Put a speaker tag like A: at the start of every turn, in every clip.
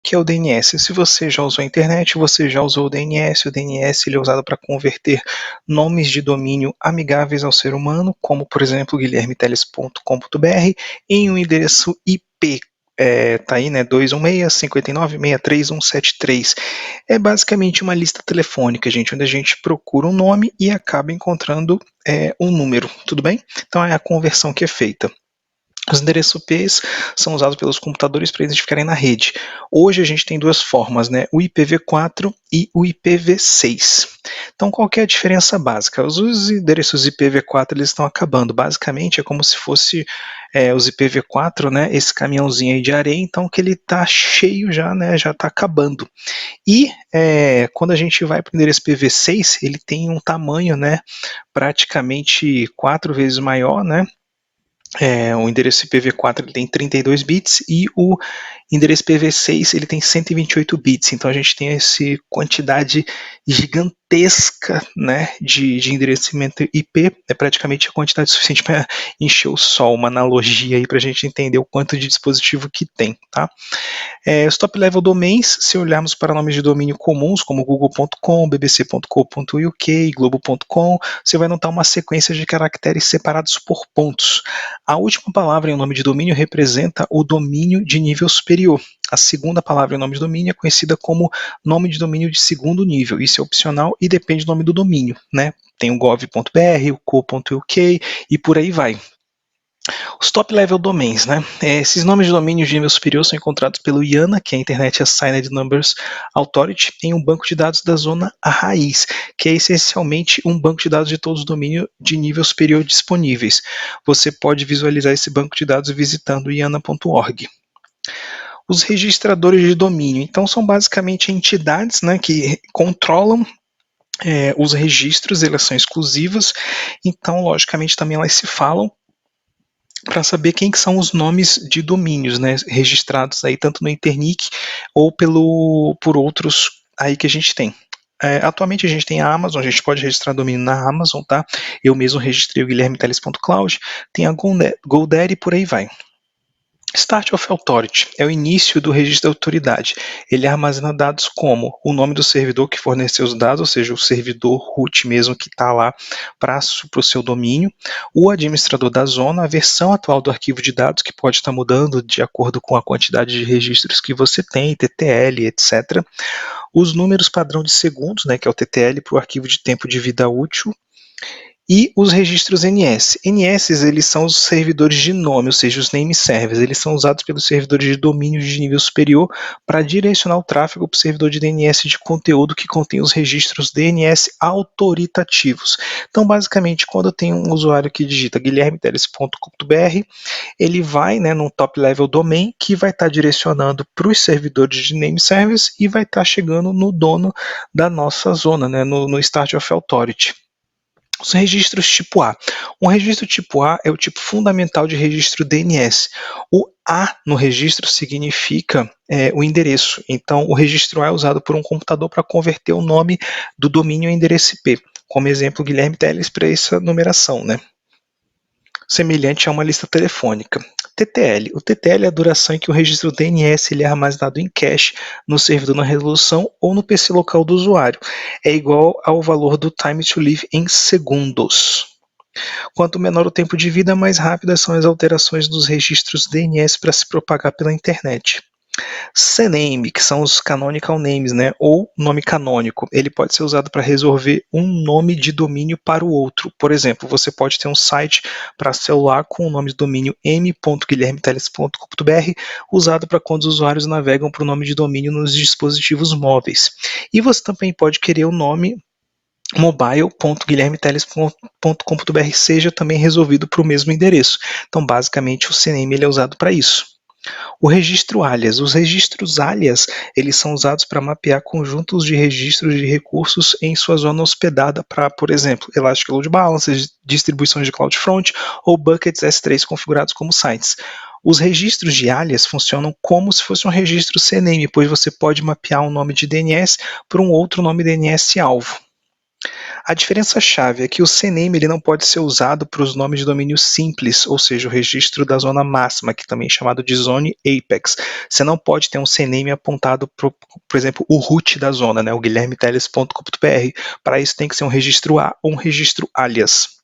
A: que é o DNS? Se você já usou a internet, você já usou o DNS. O DNS ele é usado para converter nomes de domínio amigáveis ao ser humano, como por exemplo guilhermeteles.com.br, em um endereço IP. Tá aí, né, 216.59.63.173. É basicamente uma lista telefônica, gente, onde a gente procura um nome e acaba encontrando um número, tudo bem? Então é a conversão que é feita. Os endereços IPs são usados pelos computadores para eles ficarem na rede. Hoje a gente tem duas formas, né? O IPv4 e o IPv6. Então qual que é a diferença básica? Os endereços IPv4 eles estão acabando. Basicamente é como se fosse os IPv4, né? Esse caminhãozinho aí de areia, então que ele está cheio já, né? Já está acabando. E quando a gente vai para o endereço IPv6, ele tem um tamanho, né? Praticamente 4 vezes maior, né? O endereço IPv4 ele tem 32 bits e o endereço IPv6 ele tem 128 bits, então a gente tem essa quantidade gigantesca, né, de endereçamento IP, é praticamente a quantidade suficiente para encher o sol, uma analogia aí para a gente entender o quanto de dispositivo que tem, tá? Os top level domains, se olharmos para nomes de domínio comuns, como google.com, bbc.co.uk, globo.com, você vai notar uma sequência de caracteres separados por pontos. A última palavra em um nome de domínio representa o domínio de nível superior. A segunda palavra em nome de domínio é conhecida como nome de domínio de segundo nível. Isso é opcional e depende do nome do domínio, né? Tem o gov.br, o co.uk e por aí vai. Os top level domains, né? Esses nomes de domínio de nível superior são encontrados pelo IANA, que é a Internet Assigned Numbers Authority, em um banco de dados da zona raiz, que é essencialmente um banco de dados de todos os domínios de nível superior disponíveis. Você pode visualizar esse banco de dados visitando iana.org. Os registradores de domínio, então, são basicamente entidades, né, que controlam os registros, elas são exclusivas, então, logicamente, também elas se falam para saber quem que são os nomes de domínios, né, registrados aí tanto no Internic ou por outros aí que a gente tem. Atualmente a gente tem a Amazon, a gente pode registrar domínio na Amazon, tá? Eu mesmo registrei o guilhermeteles.cloud, tem a GoDaddy e por aí vai. Start of Authority é o início do registro da autoridade. Ele armazena dados como o nome do servidor que forneceu os dados, ou seja, o servidor root mesmo que está lá para o seu domínio, o administrador da zona, a versão atual do arquivo de dados, que pode estar mudando de acordo com a quantidade de registros que você tem, TTL, etc. Os números padrão de segundos, né, que é o TTL para o arquivo de tempo de vida útil, e os registros NS. NS eles são os servidores de nome, ou seja, os name servers. Eles são usados pelos servidores de domínio de nível superior para direcionar o tráfego para o servidor de DNS de conteúdo que contém os registros DNS autoritativos. Então, basicamente, quando eu tenho um usuário que digita guilhermeteles.com.br, ele vai, né, num top level domain que vai estar direcionando para os servidores de name servers e vai estar chegando no dono da nossa zona, né, no Start of Authority. Os registros tipo A. Um registro tipo A é o tipo fundamental de registro DNS. O A no registro significa o endereço. Então, o registro A é usado por um computador para converter o nome do domínio em endereço IP. Como exemplo, Guilherme Teles para essa numeração, né? Semelhante a uma lista telefônica. TTL. O TTL é a duração em que o registro DNS ele é armazenado em cache no servidor na resolução ou no PC local do usuário. É igual ao valor do time to live em segundos. Quanto menor o tempo de vida, mais rápidas são as alterações dos registros DNS para se propagar pela internet. CNAME, que são os canonical names, né, ou nome canônico, ele pode ser usado para resolver um nome de domínio para o outro. Por exemplo, você pode ter um site para celular com o nome de domínio m.guilhermeteles.com.br usado para quando os usuários navegam para o nome de domínio nos dispositivos móveis. E você também pode querer o nome mobile.guilhermeteles.com.br seja também resolvido para o mesmo endereço. Então, basicamente, o CNAME ele é usado para isso. O registro alias. Os registros alias eles são usados para mapear conjuntos de registros de recursos em sua zona hospedada para, por exemplo, Elastic Load Balancers, distribuições de CloudFront ou buckets S3 configurados como sites. Os registros de alias funcionam como se fosse um registro CNAME, pois você pode mapear um nome de DNS para um outro nome DNS alvo. A diferença-chave é que o CNAME ele não pode ser usado para os nomes de domínio simples, ou seja, o registro da zona máxima, que também é chamado de Zone Apex. Você não pode ter um CNAME apontado para, por exemplo, o root da zona, né, o guilhermeteles.com.br. Para isso tem que ser um registro A ou um registro alias.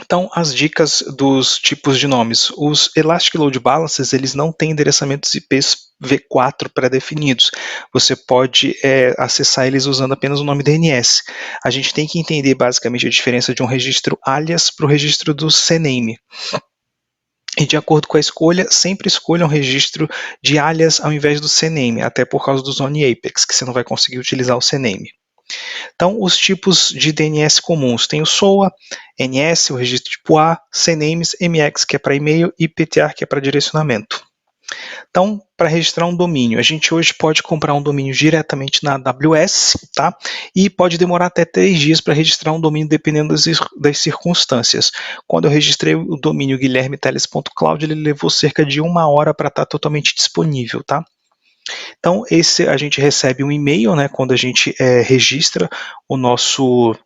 A: Então, as dicas dos tipos de nomes. Os Elastic Load Balancers, eles não têm endereçamentos IPs V4 pré-definidos. Você pode acessar eles usando apenas o nome DNS. A gente tem que entender basicamente a diferença de um registro alias para o registro do CNAME. E de acordo com a escolha, sempre escolha um registro de alias ao invés do CNAME, até por causa do Zone Apex, que você não vai conseguir utilizar o CNAME. Então, os tipos de DNS comuns, tem o SOA, NS, o registro tipo A, CNAMEs, MX, que é para e-mail, e PTR, que é para direcionamento. Então, para registrar um domínio, a gente hoje pode comprar um domínio diretamente na AWS, tá? E pode demorar até 3 dias para registrar um domínio, dependendo das circunstâncias. Quando eu registrei o domínio guilhermeteles.cloud, ele levou cerca de 1 hora para estar totalmente disponível, tá? Então, a gente recebe um e-mail, né, quando a gente registra o nosso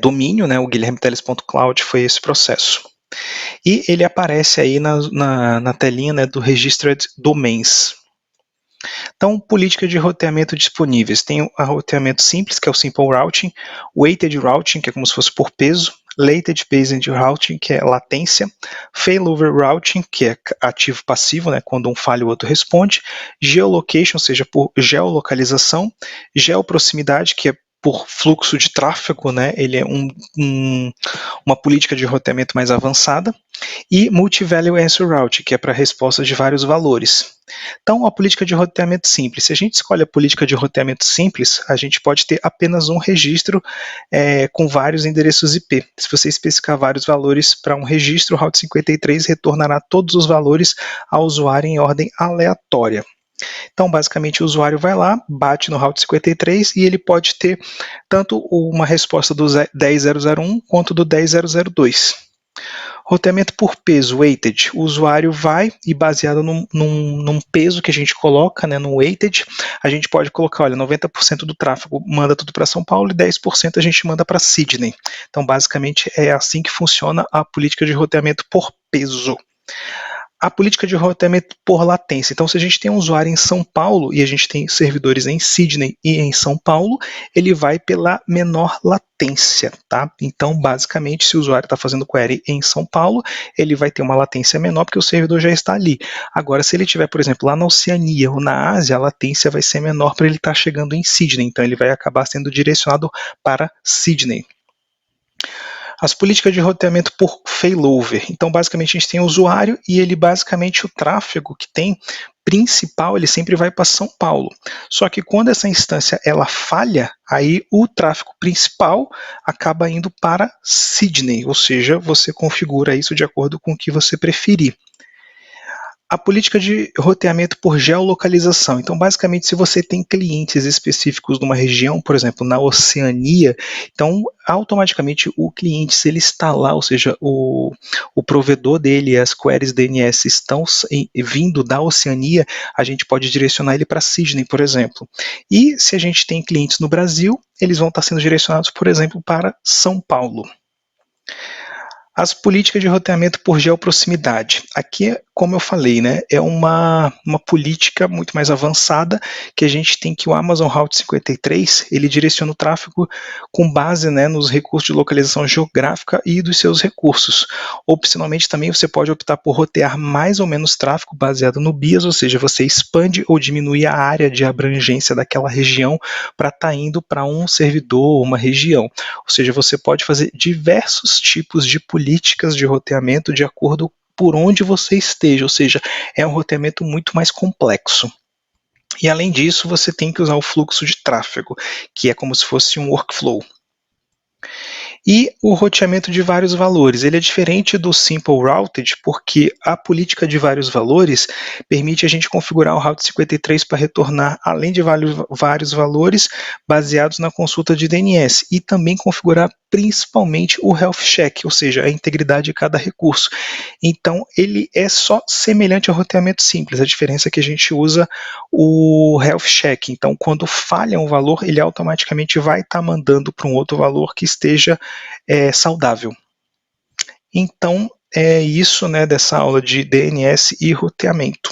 A: domínio, né, o guilhermeteles.cloud foi esse processo. E ele aparece aí na telinha, né, do Registered Domains. Então, política de roteamento disponíveis. Tem o roteamento simples, que é o Simple Routing, Weighted Routing, que é como se fosse por peso, Latent Based Routing, que é latência, Failover Routing, que é ativo-passivo, né, quando um falha o outro responde, Geolocation, ou seja, por geolocalização, Geoproximidade, que é por fluxo de tráfego, né, ele é uma política de roteamento mais avançada, e Multi-Value Answer Route, que é para resposta de vários valores. Então, a política de roteamento simples. Se a gente escolhe a política de roteamento simples, a gente pode ter apenas um registro com vários endereços IP. Se você especificar vários valores para um registro, o Route 53 retornará todos os valores ao usuário em ordem aleatória. Então, basicamente, o usuário vai lá, bate no Route 53 e ele pode ter tanto uma resposta do 10001 quanto do 10002. Roteamento por peso, weighted. O usuário vai e baseado num peso que a gente coloca, né, no weighted, a gente pode colocar, olha, 90% do tráfego manda tudo para São Paulo e 10% a gente manda para Sydney. Então, basicamente, é assim que funciona a política de roteamento por peso. A política de roteamento por latência. Então, se a gente tem um usuário em São Paulo e a gente tem servidores em Sydney e em São Paulo, ele vai pela menor latência, tá? Então, basicamente, se o usuário está fazendo query em São Paulo, ele vai ter uma latência menor porque o servidor já está ali. Agora, se ele estiver, por exemplo, lá na Oceania ou na Ásia, a latência vai ser menor para ele estar chegando em Sydney. Então, ele vai acabar sendo direcionado para Sydney. As políticas de roteamento por failover. Então, basicamente, a gente tem o usuário e ele, basicamente, o tráfego que tem principal, ele sempre vai para São Paulo. Só que quando essa instância ela falha, aí o tráfego principal acaba indo para Sydney, ou seja, você configura isso de acordo com o que você preferir. A política de roteamento por geolocalização. Então, basicamente, se você tem clientes específicos numa região, por exemplo, na Oceania, então, automaticamente, o cliente, se ele está lá, ou seja, o provedor dele, as queries DNS estão vindo da Oceania, a gente pode direcionar ele para Sydney, por exemplo. E se a gente tem clientes no Brasil, eles vão estar sendo direcionados, por exemplo, para São Paulo. As políticas de roteamento por geoproximidade. Aqui, como eu falei, né, é uma política muito mais avançada que a gente tem que o Amazon Route 53, ele direciona o tráfego com base, né, nos recursos de localização geográfica e dos seus recursos. Opcionalmente também você pode optar por rotear mais ou menos tráfego baseado no BIAS, ou seja, você expande ou diminui a área de abrangência daquela região para estar indo para um servidor ou uma região. Ou seja, você pode fazer diversos tipos de políticas de roteamento de acordo por onde você esteja, ou seja, é um roteamento muito mais complexo. E além disso, você tem que usar o fluxo de tráfego, que é como se fosse um workflow. E o roteamento de vários valores, ele é diferente do Simple Routed, porque a política de vários valores permite a gente configurar o Route 53 para retornar, além de vários valores, baseados na consulta de DNS, e também configurar principalmente o health check, ou seja, a integridade de cada recurso. Então, ele é só semelhante ao roteamento simples, a diferença é que a gente usa o health check. Então, quando falha um valor, ele automaticamente vai estar mandando para um outro valor que esteja saudável. Então, é isso, né, dessa aula de DNS e roteamento.